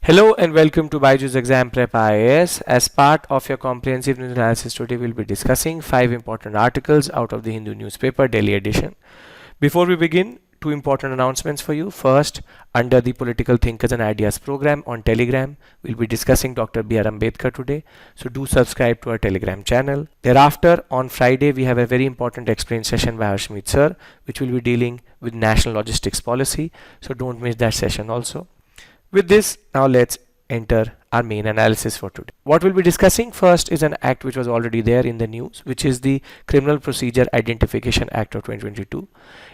Hello and welcome to Byjus Exam Prep IAS. As part of your comprehensive news analysis, today we'll be discussing 5 important articles out of the Hindu newspaper daily edition. Before we begin, 2 important announcements for you. First, under the Political Thinkers and Ideas program on Telegram, we'll be discussing Dr. B.R. Ambedkar today. So do subscribe to our Telegram channel. Thereafter, on Friday, we have a very important explain session by Harshmeet sir, which will be dealing with National Logistics Policy. So don't miss that session also. With this, now let's enter our main analysis for today. What we'll be discussing first is an act which was already there in the news, which is the Criminal Procedure Identification Act of 2022.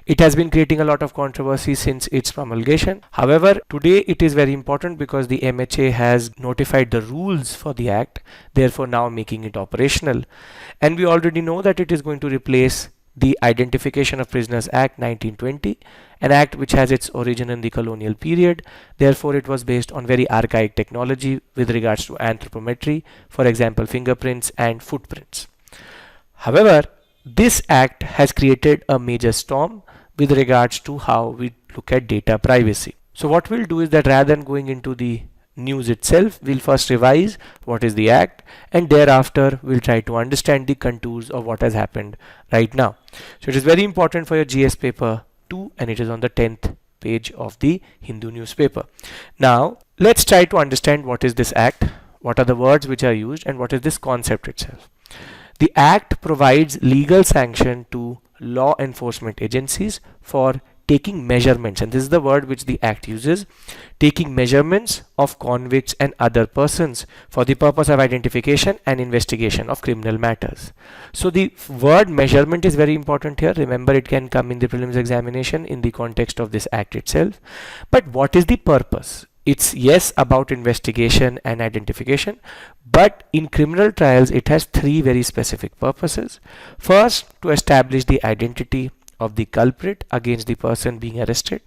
It has been creating a lot of controversy since its promulgation. However, today it is very important because the MHA has notified the rules for the act, therefore now making it operational. And we already know that it is going to replace the Identification of Prisoners Act 1920, an act which has its origin in the colonial period. Therefore, it was based on very archaic technology with regards to anthropometry, for example, fingerprints and footprints. However, this act has created a major storm with regards to how we look at data privacy. So what we'll do is that rather than going into the news itself, we'll first revise what is the act, and thereafter we'll try to understand the contours of what has happened right now. So it is very important for your GS paper 2, and it is on the 10th page of the Hindu newspaper. Now let's try to understand what is this act, what are the words which are used, and what is this concept itself. The act provides legal sanction to law enforcement agencies for taking measurements, and this is the word which the act uses, taking measurements of convicts and other persons for the purpose of identification and investigation of criminal matters. So the word measurement is very important here. Remember, it can come in the prelims examination in the context of this act itself. But what is the purpose? It's yes about investigation and identification, but in criminal trials it has 3 very specific purposes. First, to establish the identity of the culprit against the person being arrested.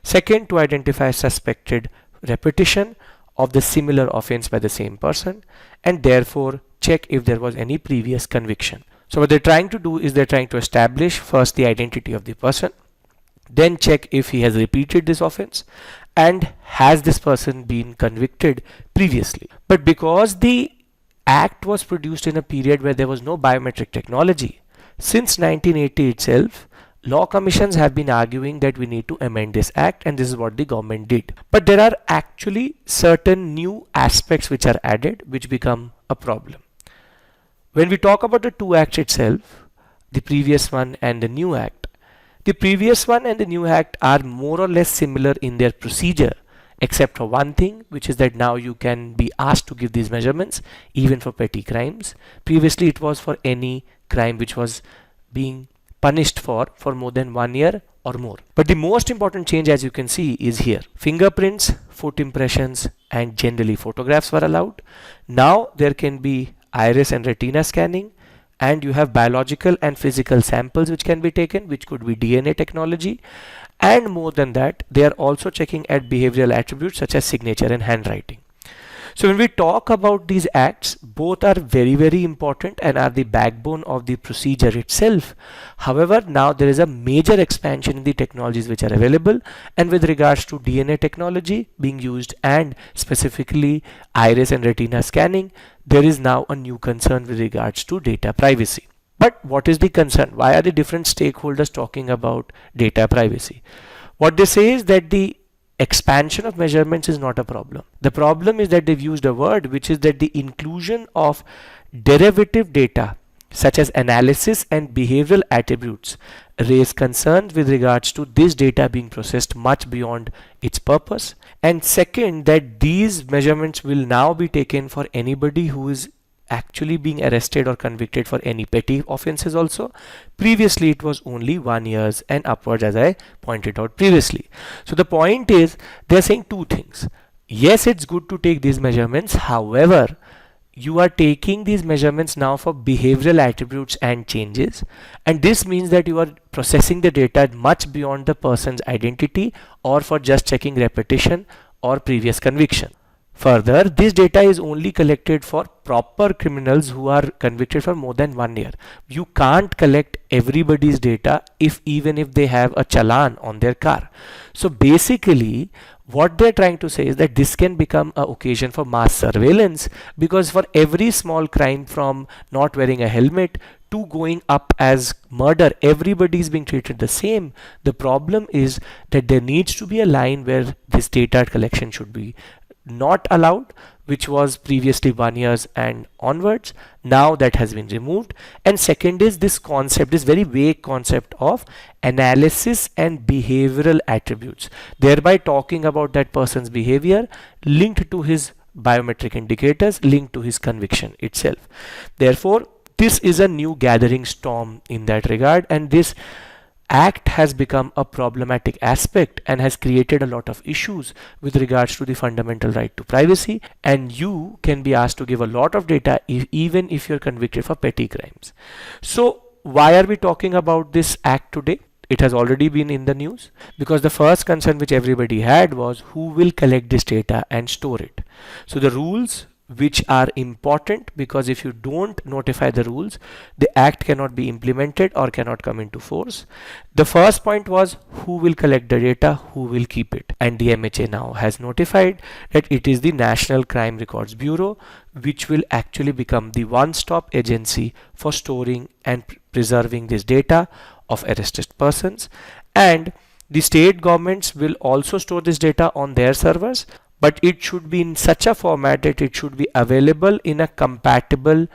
Second, to identify suspected repetition of the similar offense by the same person, and therefore check if there was any previous conviction. So what they're trying to do is they're trying to establish first the identity of the person, then check if he has repeated this offense and has this person been convicted previously. But because the act was produced in a period where there was no biometric technology, since 1980 itself, law commissions have been arguing that we need to amend this act, and this is what the government did. But there are actually certain new aspects which are added which become a problem. When we talk about the 2 acts itself, the previous one and the new act, the previous one and the new act are more or less similar in their procedure, except for one thing, which is that now you can be asked to give these measurements even for petty crimes. Previously it was for any crime which was being punished for more than 1 year or more. But the most important change, as you can see, is here. Fingerprints, foot impressions, and generally photographs were allowed. Now there can be iris and retina scanning, and you have biological and physical samples which can be taken, which could be DNA technology. And more than that, they are also checking at behavioral attributes such as signature and handwriting. So when we talk about these acts, both are very, very important and are the backbone of the procedure itself. However, now there is a major expansion in the technologies which are available, and with regards to DNA technology being used and specifically iris and retina scanning, there is now a new concern with regards to data privacy. But what is the concern? Why are the different stakeholders talking about data privacy? What they say is that the expansion of measurements is not a problem. The problem is that they've used a word which is that the inclusion of derivative data such as analysis and behavioral attributes raise concerns with regards to this data being processed much beyond its purpose. And second, that these measurements will now be taken for anybody who is actually being arrested or convicted for any petty offenses also. Previously it was only 1 year and upwards, as I pointed out previously. So the point is, they're saying 2 things. Yes, it's good to take these measurements. However, you are taking these measurements now for behavioral attributes and changes, and this means that you are processing the data much beyond the person's identity or for just checking repetition or previous conviction. Further, this data is only collected for proper criminals who are convicted for more than 1 year. You can't collect everybody's data even if they have a challan on their car. So basically, What they're trying to say is that this can become an occasion for mass surveillance, because for every small crime from not wearing a helmet to going up as murder, everybody is being treated the same. The problem is that there needs to be a line where this data collection should be not allowed, which was previously 1 year and onwards. Now that has been removed. And second is this concept, this very vague concept of analysis and behavioral attributes, thereby talking about that person's behavior linked to his biometric indicators, linked to his conviction itself. Therefore, this is a new gathering storm in that regard, and this act has become a problematic aspect and has created a lot of issues with regards to the fundamental right to privacy, and you can be asked to give a lot of data even if you're convicted for petty crimes. So why are we talking about this act today? It has already been in the news, because the first concern which everybody had was who will collect this data and store it. So the rules which are important, because if you don't notify the rules, the act cannot be implemented or cannot come into force. The first point was who will collect the data, who will keep it, and the MHA now has notified that it is the National Crime Records Bureau, which will actually become the one-stop agency for storing and preserving this data of arrested persons. And the state governments will also store this data on their servers, but it should be in such a format that it should be available in a compatible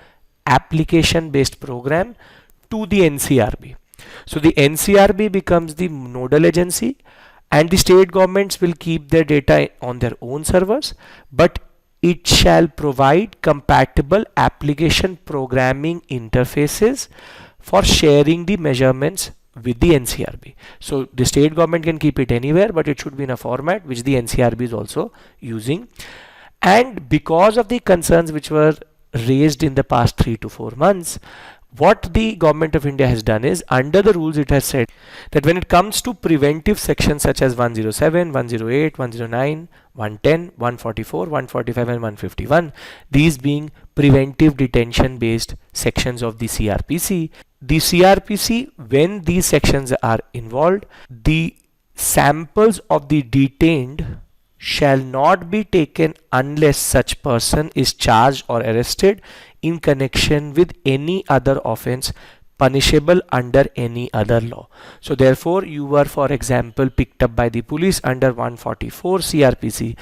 application based program to the NCRB. So the NCRB becomes the nodal agency, and the state governments will keep their data on their own servers, but it shall provide compatible application programming interfaces for sharing the measurements with the NCRB. So the state government can keep it anywhere, but it should be in a format which the NCRB is also using. And because of the concerns which were raised in the past 3 to 4 months, what the government of India has done is, under the rules it has said that when it comes to preventive sections such as 107, 108, 109, 110, 144, 145 and 151, these being preventive detention based sections of the CRPC, when these sections are involved, the samples of the detained shall not be taken unless such person is charged or arrested in connection with any other offense punishable under any other law. So therefore, you were, for example, picked up by the police under 144 CRPC.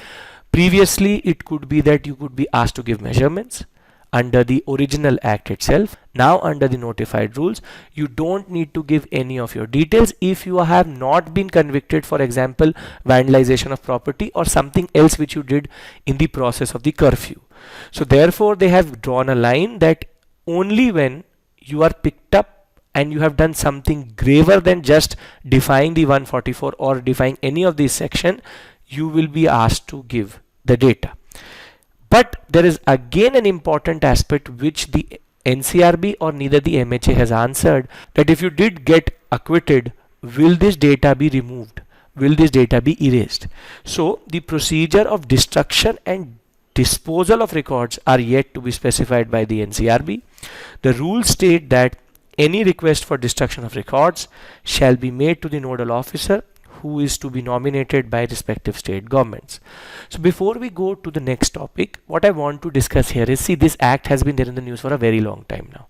Previously, it could be that you could be asked to give measurements under the original act itself. Now under the notified rules, you don't need to give any of your details if you have not been convicted, for example, vandalization of property or something else which you did in the process of the curfew. So therefore, they have drawn a line that only when you are picked up and you have done something graver than just defying the 144 or defying any of these section, you will be asked to give the data. But there is again an important aspect which the NCRB or neither the MHA has answered, that if you did get acquitted, will this data be removed? Will this data be erased? So the procedure of destruction and disposal of records are yet to be specified by the NCRB. The rules state that any request for destruction of records shall be made to the nodal officer, who is to be nominated by respective state governments. So before we go to the next topic, what I want to discuss here is, see, this act has been there in the news for a very long time now.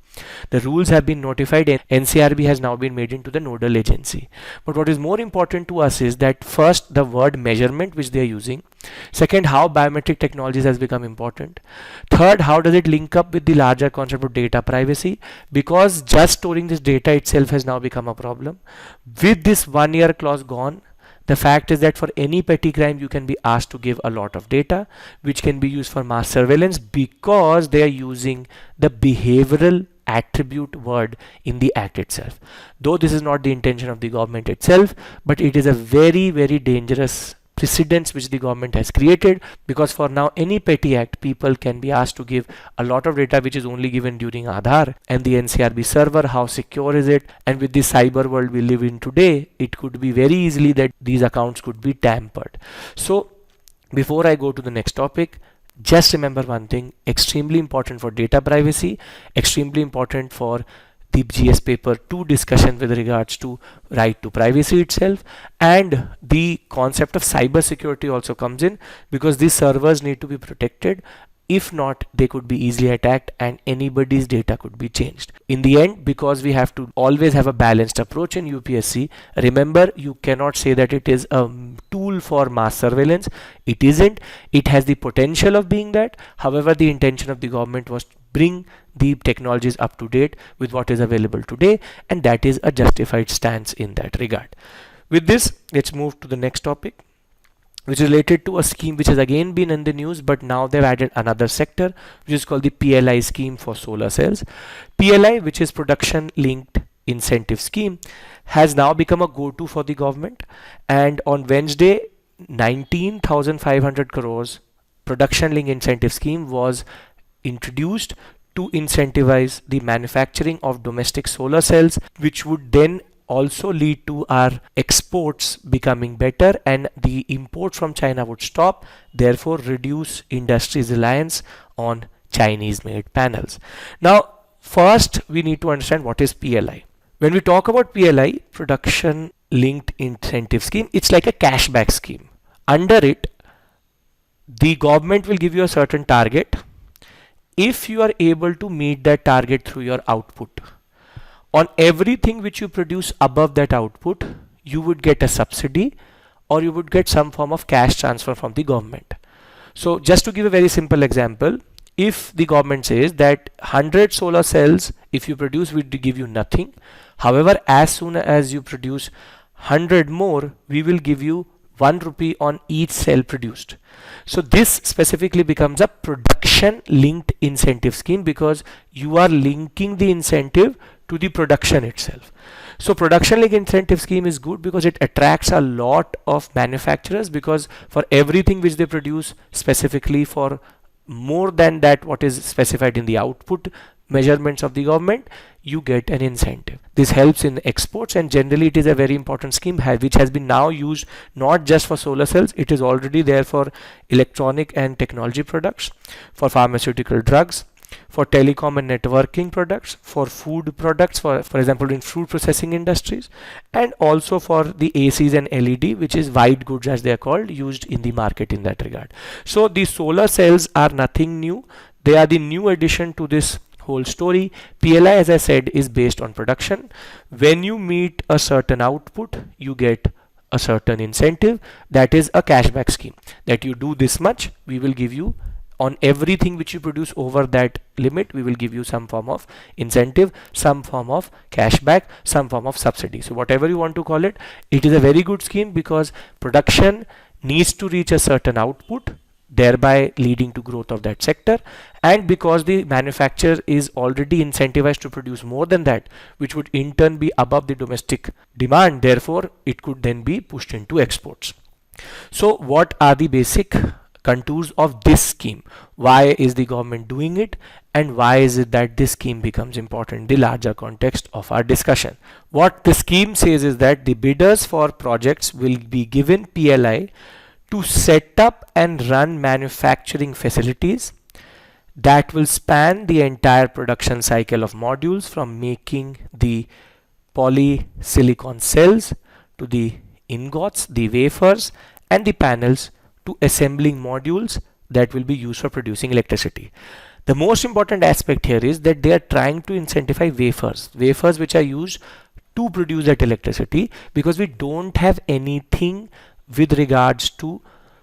The rules have been notified and NCRB has now been made into the nodal agency. But what is more important to us is that first, the word measurement which they are using. Second, how biometric technologies has become important. Third, how does it link up with the larger concept of data privacy? Because just storing this data itself has now become a problem. With this 1 year clause gone, the fact is that for any petty crime you can be asked to give a lot of data which can be used for mass surveillance, because they are using the behavioral attribute word in the act itself. Though this is not the intention of the government itself, but it is a very, very dangerous precedents which the government has created, because for now any petty act people can be asked to give a lot of data which is only given during Aadhaar and the NCRB server. How secure is it? And with the cyber world we live in today, it could be very easily that these accounts could be tampered. So before I go to the next topic, just remember one thing, extremely important for data privacy, extremely important for the GS paper 2 discussion with regards to right to privacy itself, and the concept of cyber security also comes in, because these servers need to be protected. If not, they could be easily attacked and anybody's data could be changed. In the end, because we have to always have a balanced approach in UPSC, remember, you cannot say that it is a tool for mass surveillance. It isn't. It has the potential of being that. However, the intention of the government was to bring the technologies up to date with what is available today, and that is a justified stance in that regard. With this, let's move to the next topic, which is related to a scheme which has again been in the news, but now they've added another sector, which is called the PLI scheme for solar cells. PLI, which is production linked incentive scheme, has now become a go-to for the government, and on Wednesday, 19,500 crores production linked incentive scheme was introduced to incentivize the manufacturing of domestic solar cells, which would then also lead to our exports becoming better, and the imports from China would stop, therefore reduce industry's reliance on Chinese made panels. Now, first we need to understand what is PLI. When we talk about PLI, production linked incentive scheme, it's like a cashback scheme. Under it, the government will give you a certain target. If you are able to meet that target through your output, on everything which you produce above that output, you would get a subsidy or you would get some form of cash transfer from the government. So just to give a very simple example, if the government says that 100 solar cells, if you produce, we give you nothing. However, as soon as you produce 100 more, we will give you 1 rupee on each cell produced. So this specifically becomes a production linked incentive scheme, because you are linking the incentive to the production itself. So production linked incentive scheme is good because it attracts a lot of manufacturers, because for everything which they produce specifically for more than that what is specified in the output measurements of the government, you get an incentive. This helps in exports, and generally it is a very important scheme which has been now used not just for solar cells, it is already there for electronic and technology products, for pharmaceutical drugs, for telecom and networking products, for food products, for example in food processing industries, and also for the ACs and LED, which is white goods as they are called, used in the market in that regard. So the solar cells are nothing new. They are the new addition to this whole story. PLI, as I said, is based on production. When you meet a certain output, you get a certain incentive. That is a cashback scheme, that you do this much, we will give you on everything which you produce over that limit, we will give you some form of incentive, some form of cashback, some form of subsidy. So whatever you want to call it, it is a very good scheme, because production needs to reach a certain output, thereby leading to growth of that sector, and because the manufacturer is already incentivized to produce more than that, which would in turn be above the domestic demand, therefore it could then be pushed into exports. So what are the basic contours of this scheme? Why is the government doing it, and why is it that this scheme becomes important in the larger context of our discussion? What the scheme says is that the bidders for projects will be given PLI to set up and run manufacturing facilities that will span the entire production cycle of modules, from making the polysilicon cells to the ingots, the wafers and the panels, to assembling modules that will be used for producing electricity. The most important aspect here is that they are trying to incentivize wafers which are used to produce that electricity, because we don't have anything with regards to,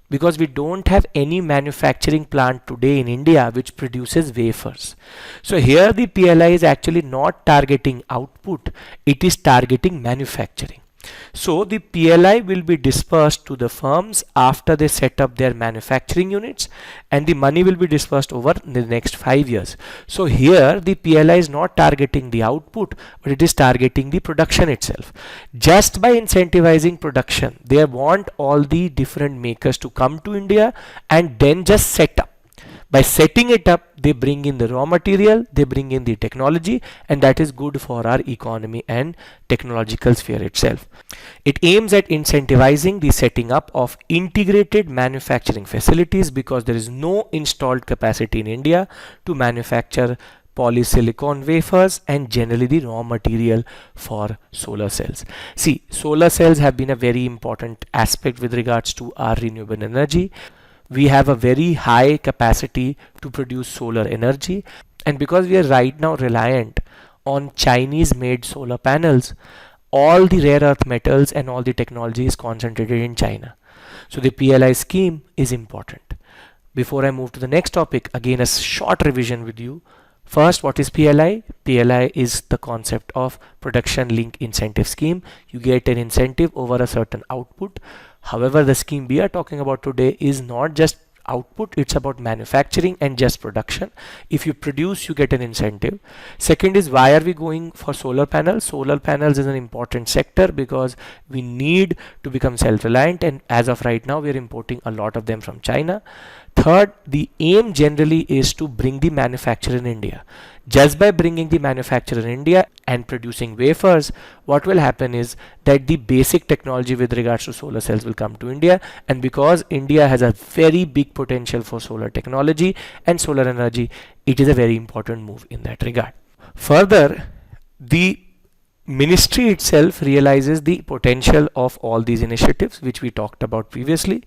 because we don't have any manufacturing plant today in India which produces wafers. So here the PLI is actually not targeting output, it is targeting manufacturing. So the PLI will be dispersed to the firms after they set up their manufacturing units, and the money will be dispersed over the next 5 years. So here the PLI is not targeting the output, but it is targeting the production itself. Just by incentivizing production, they want all the different makers to come to India and then just set up. By setting it up, they bring in the raw material, they bring in the technology, and that is good for our economy and technological sphere itself. It aims at incentivizing the setting up of integrated manufacturing facilities, because there is no installed capacity in India to manufacture polysilicon wafers, and generally the raw material for solar cells. See, solar cells have been a very important aspect with regards to our renewable energy. We have a very high capacity to produce solar energy, and because we are right now reliant on Chinese made solar panels, all the rare earth metals and all the technology is concentrated in China. So the PLI scheme is important. Before I move to the next topic, again a short revision with you. First, what is PLI? PLI is the concept of production link incentive scheme. You get an incentive over a certain output. However, the scheme we are talking about today is not just output, it's about manufacturing and just production. If you produce, you get an incentive. Second is, why are we going for solar panels? Solar panels is an important sector because we need to become self-reliant, and as of right now we are importing a lot of them from China. Third, the aim generally is to bring the manufacturer in India. Just by bringing the manufacturer in India and producing wafers, what will happen is that the basic technology with regards to solar cells will come to India, and because India has a very big potential for solar technology and solar energy, it is a very important move in that regard. Further, the ministry itself realizes the potential of all these initiatives which we talked about previously.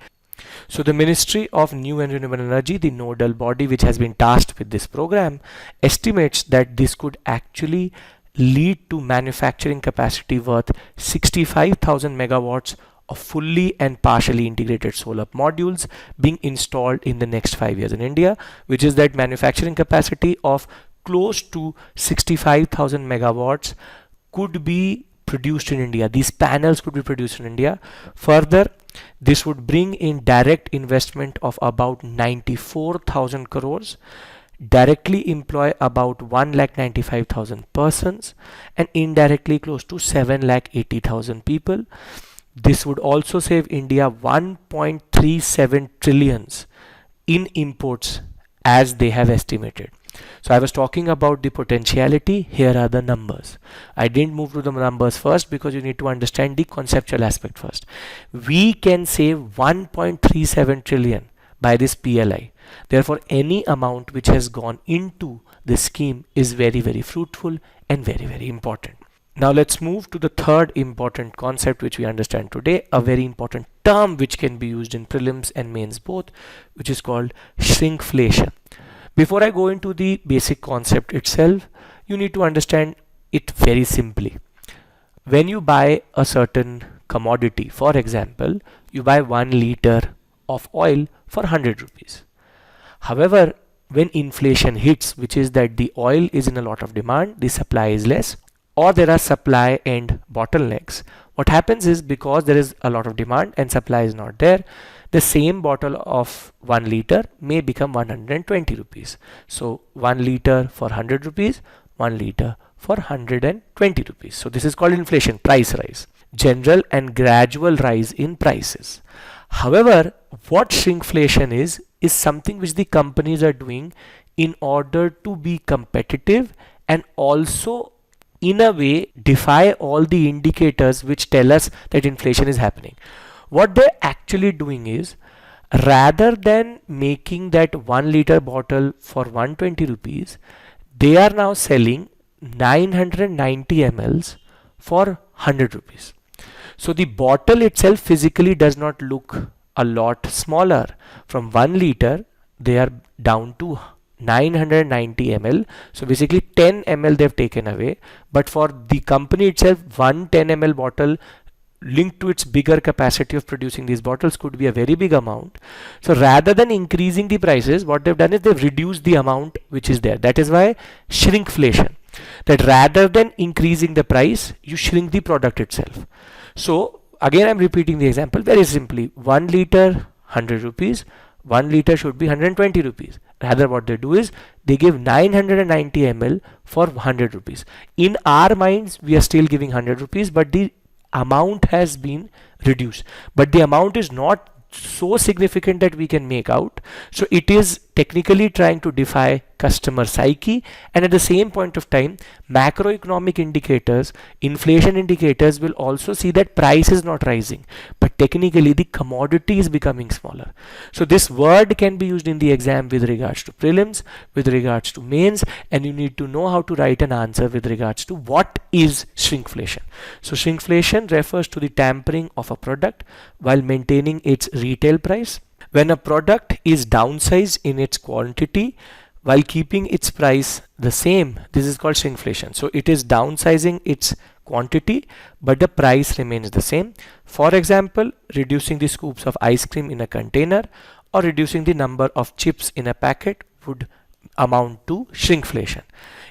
So the Ministry of New and Renewable Energy, the nodal body which has been tasked with this program, estimates that this could actually lead to manufacturing capacity worth 65,000 megawatts of fully and partially integrated solar modules being installed in the next 5 years in India, which is that manufacturing capacity of close to 65,000 megawatts could be produced in India. These panels could be produced in India. Further, this would bring in direct investment of about 94,000 crores, directly employ about 1,95,000 persons, and indirectly close to 7,80,000 people. This would also save India 1.37 trillions in imports as they have estimated. So I was talking about the potentiality. Here are the numbers. I didn't move to the numbers first because you need to understand the conceptual aspect first. We can save 1.37 trillion by this PLI. Therefore, any amount which has gone into this scheme is very, very fruitful and very, very important. Now let's move to the third important concept which we understand today, a very important term which can be used in prelims and mains both, which is called shrinkflation. Before I go into the basic concept itself, you need to understand it very simply. When you buy a certain commodity, for example, you buy 1 liter of oil for 100 rupees. However, when inflation hits, which is that the oil is in a lot of demand, the supply is less, or there are supply and bottlenecks, what happens is, because there is a lot of demand and supply is not there, the same bottle of 1 liter may become 120 rupees. So 1 liter for 100 rupees, 1 liter for 120 rupees. So this is called inflation, price rise, general and gradual rise in prices. However, what shrinkflation is something which the companies are doing in order to be competitive and also in a way defy all the indicators which tell us that inflation is happening. What they're actually doing is, rather than making that 1 liter bottle for 120 rupees, they are now selling 990 mls for 100 rupees. So the bottle itself physically does not look a lot smaller. From 1 liter, they are down to 990 ml. So basically 10 ml they've taken away. But for the company itself, one 10 ml bottle linked to its bigger capacity of producing these bottles could be a very big amount. So rather than increasing the prices, what they've done is they've reduced the amount which is there. That is why shrinkflation, that rather than increasing the price, you shrink the product itself. So again, I'm repeating the example very simply. 1 liter 100 rupees, 1 liter should be 120 rupees. Rather, what they do is they give 990 ml for 100 rupees. In our minds, we are still giving 100 rupees, but the amount has been reduced. But the amount is not so significant that we can make out. So it is technically trying to defy customer psyche, and at the same point of time, macroeconomic indicators, inflation indicators will also see that price is not rising, but technically the commodity is becoming smaller. So this word can be used in the exam with regards to prelims, with regards to mains, and you need to know how to write an answer with regards to what is shrinkflation. So shrinkflation refers to the tampering of a product while maintaining its retail price. When a product is downsized in its quantity while keeping its price the same, this is called shrinkflation. So it is downsizing its quantity but the price remains the same. For example, reducing the scoops of ice cream in a container or reducing the number of chips in a packet would amount to shrinkflation.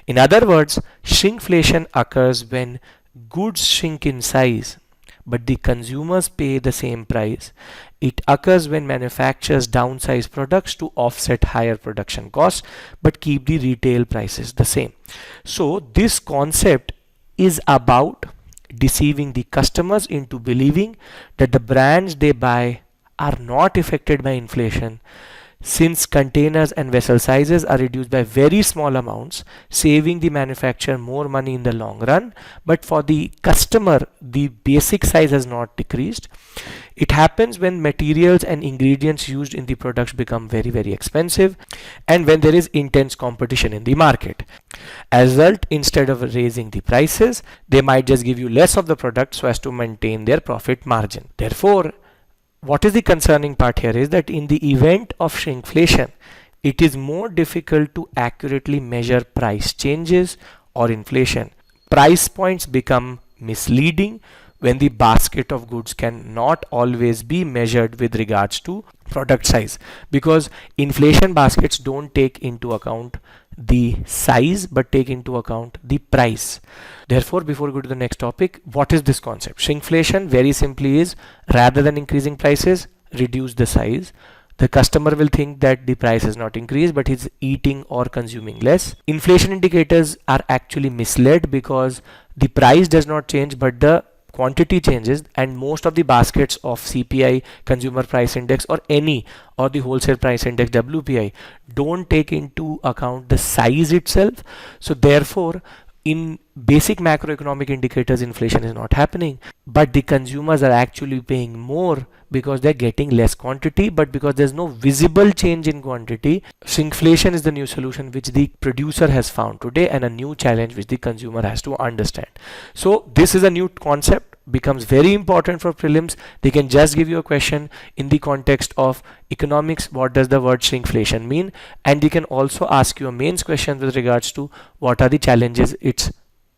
In other words, shrinkflation occurs when goods shrink in size but the consumers pay the same price. It occurs when manufacturers downsize products to offset higher production costs but keep the retail prices the same. So this concept is about deceiving the customers into believing that the brands they buy are not affected by inflation, since containers and vessel sizes are reduced by very small amounts, saving the manufacturer more money in the long run, but for the customer the basic size has not decreased. It happens when materials and ingredients used in the products become very expensive and when there is intense competition in the market. As a result, instead of raising the prices, they might just give you less of the product so as to maintain their profit margin. Therefore, what is the concerning part here is that in the event of shrinkflation, it is more difficult to accurately measure price changes or inflation. Price points become misleading when the basket of goods can not always be measured with regards to product size, because inflation baskets don't take into account the size but take into account the price. Therefore, before we go to the next topic, what is this concept? Shrinkflation very simply is, rather than increasing prices, reduce the size. The customer will think that the price has not increased but he's eating or consuming less. Inflation indicators are actually misled because the price does not change but the quantity changes, and most of the baskets of CPI, consumer price index, or the wholesale price index WPI don't take into account the size itself. So therefore, in basic macroeconomic indicators, inflation is not happening, but the consumers are actually paying more because they're getting less quantity, but because there's no visible change in quantity, shrinkflation is the new solution which the producer has found today and a new challenge which the consumer has to understand. So this is a new concept, becomes very important for prelims. They can just give you a question in the context of economics, what does the word shrinkflation mean, and they can also ask you a mains question with regards to what are the challenges it's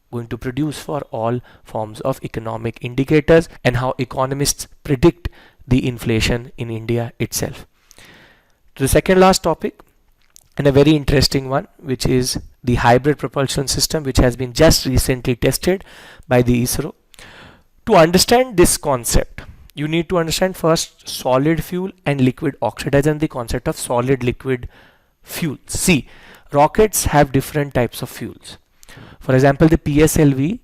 going to produce for all forms of economic indicators and how economists predict the inflation in India itself. To the second last topic, and a very interesting one, which is the hybrid propulsion system, which has been just recently tested by the ISRO. To understand this concept, you need to understand first solid fuel and liquid oxidizer and the concept of solid liquid fuel. See, rockets have different types of fuels. For example, the PSLV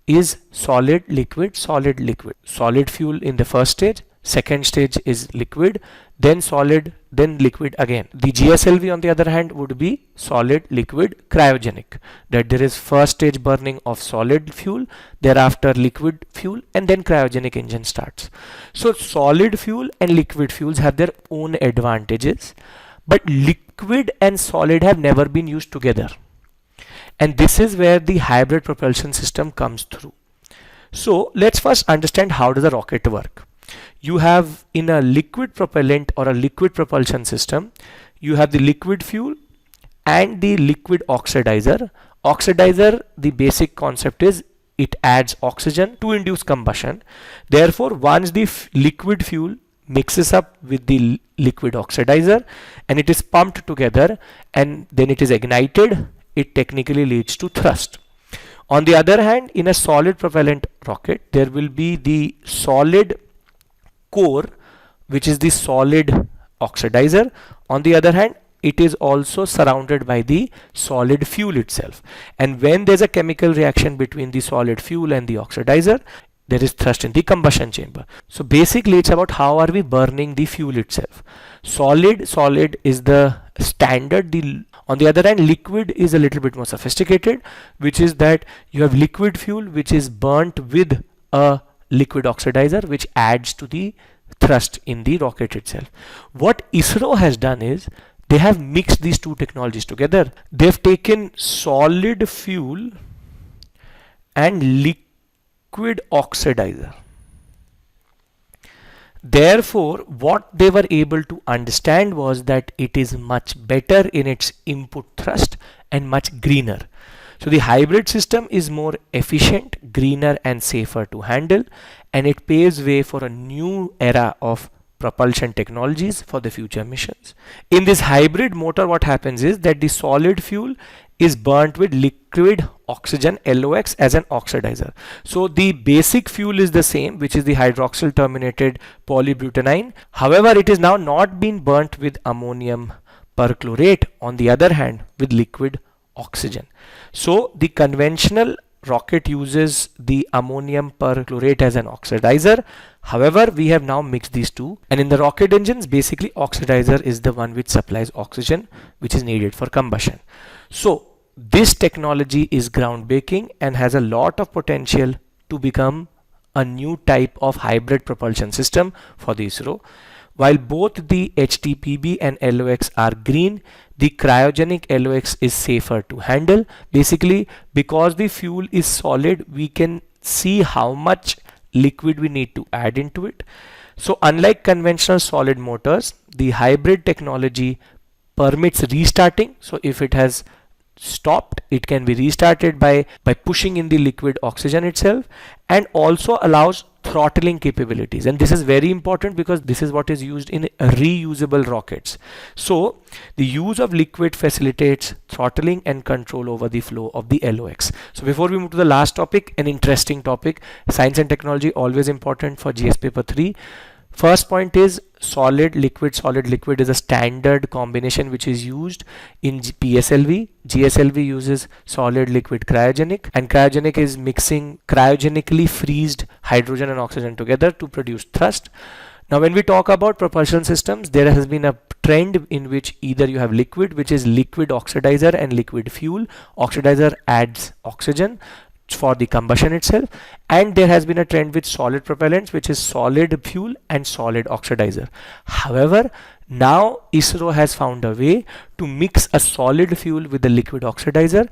is solid liquid solid liquid. Solid fuel in the first stage, second stage is liquid, then solid, then liquid again. The GSLV on the other hand would be solid liquid cryogenic, that there is first stage burning of solid fuel, thereafter liquid fuel, and then cryogenic engine starts. So solid fuel and liquid fuels have their own advantages, but liquid and solid have never been used together, and this is where the hybrid propulsion system comes through. So let's first understand how does a rocket work. You have in a liquid propellant or a liquid propulsion system, you have the liquid fuel and the liquid oxidizer. Oxidizer, the basic concept is it adds oxygen to induce combustion. Therefore, once the liquid fuel mixes up with the liquid oxidizer and it is pumped together and then it is ignited, it technically leads to thrust. On the other hand, in a solid propellant rocket, there will be the solid core, which is the solid oxidizer. On the other hand, it is also surrounded by the solid fuel itself, and when there's a chemical reaction between the solid fuel and the oxidizer, there is thrust in the combustion chamber. So basically it's about how are we burning the fuel itself. Solid is the standard. On the other hand, liquid is a little bit more sophisticated, which is that you have liquid fuel which is burnt with a liquid oxidizer, which adds to the thrust in the rocket itself. What ISRO has done is they have mixed these two technologies together. They've taken solid fuel and liquid oxidizer. Therefore, what they were able to understand was that it is much better in its input thrust and much greener. So the hybrid system is more efficient, greener and safer to handle, and it paves way for a new era of propulsion technologies for the future missions. In this hybrid motor, what happens is that the solid fuel is burnt with liquid oxygen, LOX, as an oxidizer. So the basic fuel is the same, which is the hydroxyl terminated polybutadiene. However, it is now not being burnt with ammonium perchlorate, on the other hand with liquid oxygen. So the conventional rocket uses the ammonium perchlorate as an oxidizer. However, we have now mixed these two, and in the rocket engines, basically oxidizer is the one which supplies oxygen which is needed for combustion. So this technology is groundbreaking and has a lot of potential to become a new type of hybrid propulsion system for the ISRO. While both the HTPB and LOX are green, the cryogenic LOX is safer to handle. Basically, because the fuel is solid, we can see how much liquid we need to add into it. So unlike conventional solid motors, the hybrid technology permits restarting. So if it has stopped, it can be restarted by pushing in the liquid oxygen itself, and also allows throttling capabilities. And this is very important because this is what is used in reusable rockets. So the use of liquid facilitates throttling and control over the flow of the LOX. So before we move to the last topic, an interesting topic, science and technology, always important for GS paper 3. First point is solid liquid. Solid liquid is a standard combination which is used in PSLV. GSLV uses solid liquid cryogenic, and cryogenic is mixing cryogenically freezed hydrogen and oxygen together to produce thrust. Now when we talk about propulsion systems, there has been a trend in which either you have liquid, which is liquid oxidizer, and liquid fuel. Oxidizer adds oxygen for the combustion itself, and there has been a trend with solid propellants, which is solid fuel and solid oxidizer. However, now ISRO has found a way to mix a solid fuel with the liquid oxidizer.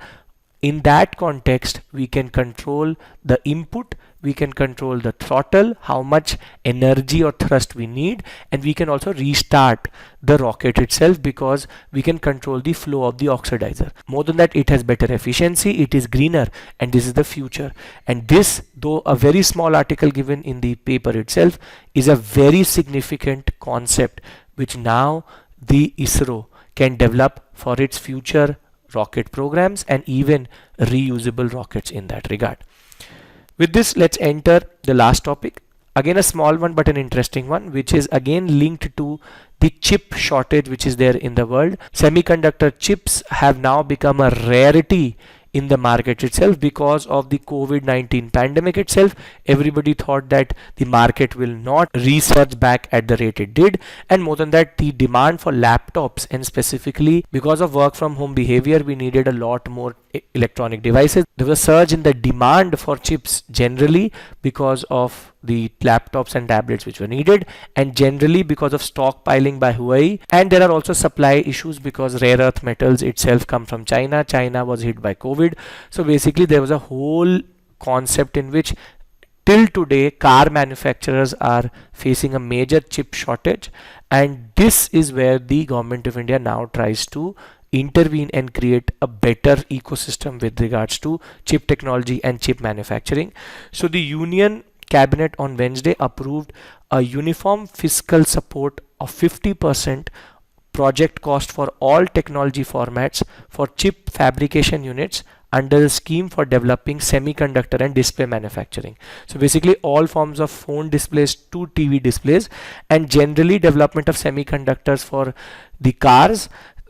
In that context, we can control the input, we can control the throttle, how much energy or thrust we need, and we can also restart the rocket itself because we can control the flow of the oxidizer. More than that, it has better efficiency, it is greener, and this is the future. And this, though a very small article given in the paper itself, is a very significant concept which now the ISRO can develop for its future rocket programs and even reusable rockets in that regard. With this, let's enter the last topic. Again, a small one but an interesting one, which is again linked to the chip shortage which is there in the world. Semiconductor chips have now become a rarity in the market itself because of the COVID-19 pandemic itself. Everybody thought that the market will not resurge back at the rate it did, and more than that, the demand for laptops, and specifically because of work from home behavior, we needed a lot more electronic devices. There was a surge in the demand for chips generally because of the laptops and tablets which were needed, and generally because of stockpiling by Huawei. And there are also supply issues because rare earth metals itself come from China. China was hit by COVID. So basically there was a whole concept in which till today car manufacturers are facing a major chip shortage, and this is where the government of India now tries to intervene and create a better ecosystem with regards to chip technology and chip manufacturing. So the Union Cabinet on Wednesday approved a uniform fiscal support of 50% project cost for all technology formats for chip fabrication units under the scheme for developing semiconductor and display manufacturing. So basically all forms of phone displays to TV displays, and generally development of semiconductors for the cars.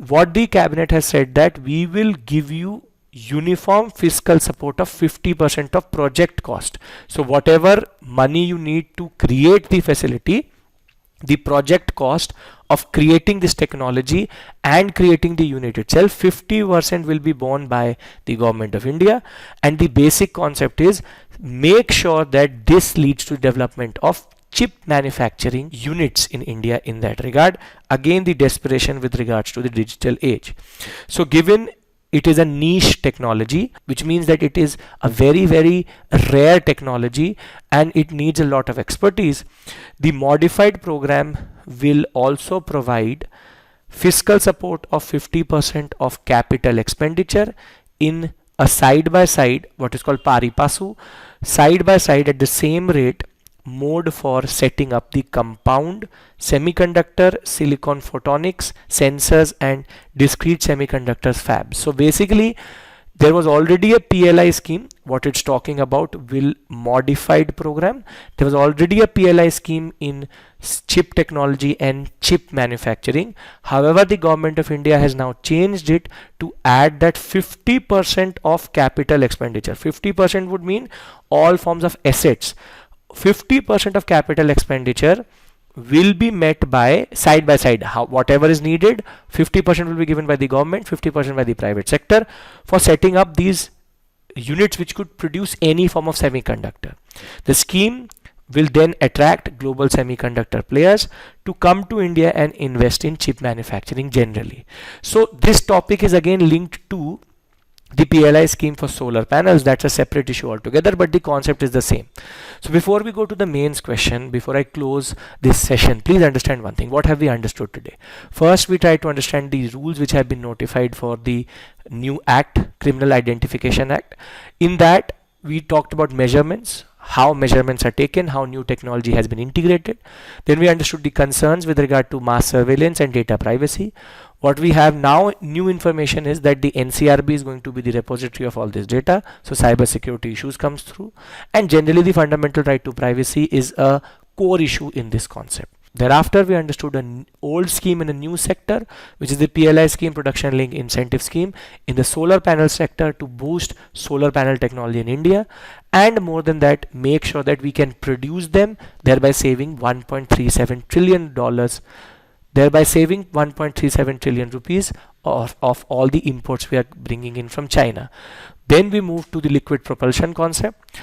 What the cabinet has said that we will give you uniform fiscal support of 50% of project cost. So whatever money you need to create the facility, the project cost of creating this technology and creating the unit itself, 50% will be borne by the government of India. And the basic concept is make sure that this leads to development of chip manufacturing units in India in that regard. Again, the desperation with regards to the digital age. So given it is a niche technology, which means that it is a very, very rare technology and it needs a lot of expertise, the modified program will also provide fiscal support of 50% of capital expenditure in a side by side, what is called pari passu, side by side at the same rate mode for setting up the compound semiconductor, silicon photonics, sensors and discrete semiconductors fab. So basically there was already a PLI scheme. What it's talking about will modified program. There was already a PLI scheme in chip technology and chip manufacturing. However, the government of India has now changed it to add that 50% of capital expenditure. 50% would mean all forms of assets. 50% of capital expenditure will be met by side, whatever is needed, 50% will be given by the government, 50% by the private sector for setting up these units which could produce any form of semiconductor. The scheme will then attract global semiconductor players to come to India and invest in chip manufacturing generally. So this topic is again linked to the PLI scheme for solar panels. That's a separate issue altogether, but the concept is the same. So before we go to the mains question, before I close this session, please understand one thing. What have we understood today? First, we try to understand the rules which have been notified for the new act, Criminal Identification Act. In that, we talked about measurements, how measurements are taken, how new technology has been integrated. Then we understood the concerns with regard to mass surveillance and data privacy. What we have now, new information is that the NCRB is going to be the repository of all this data. So cyber security issues comes through, and generally the fundamental right to privacy is a core issue in this concept. Thereafter, we understood an old scheme in a new sector, which is the PLI scheme, Production Link Incentive Scheme, in the solar panel sector to boost solar panel technology in India, and more than that, make sure that we can produce them, thereby saving $1.37 trillion, thereby saving 1.37 trillion rupees of all the imports we are bringing in from China. Then we move to the liquid propulsion concept.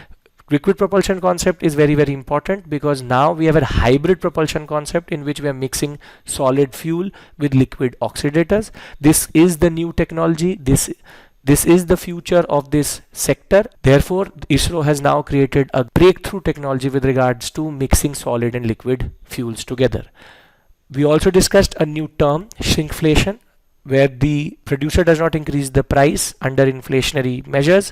Liquid propulsion concept is very, very important because now we have a hybrid propulsion concept in which we are mixing solid fuel with liquid oxidators. This is the new technology. This is the future of this sector. Therefore, ISRO has now created a breakthrough technology with regards to mixing solid and liquid fuels together. We also discussed a new term, shrinkflation, where the producer does not increase the price under inflationary measures.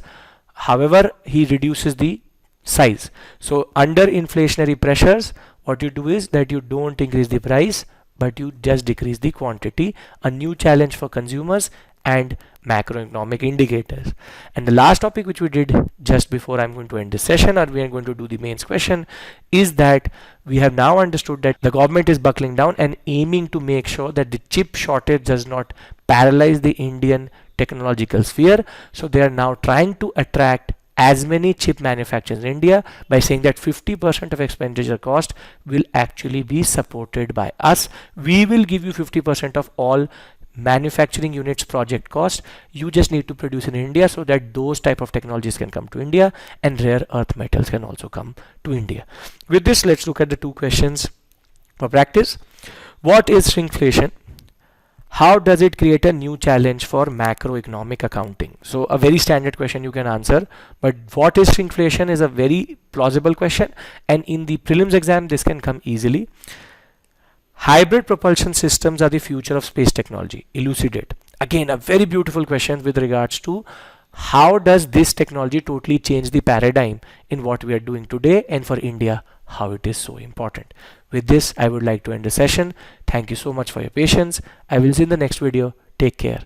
However, he reduces the size. So under inflationary pressures, what you do is that you don't increase the price, but you just decrease the quantity. A new challenge for consumers and macroeconomic indicators. And the last topic which we did just before I'm going to end this session, or we are going to do the mains question, is that we have now understood that the government is buckling down and aiming to make sure that the chip shortage does not paralyze the Indian technological sphere. So they are now trying to attract as many chip manufacturers in India by saying that 50% of expenditure cost will actually be supported by us. We will give you 50% of all manufacturing units project cost. You just need to produce in India so that those type of technologies can come to India and rare earth metals can also come to India. With this, let's look at the two questions for practice. What is shrinkflation? How does it create a new challenge for macroeconomic accounting? So a very standard question you can answer, but what is shrinkflation is a very plausible question, and in the prelims exam this can come easily. Hybrid propulsion systems are the future of space technology. Elucidate. Again, a very beautiful question with regards to how does this technology totally change the paradigm in what we are doing today, and for India, how it is so important. With this, I would like to end the session. Thank you so much for your patience. I will see you in the next video. Take care.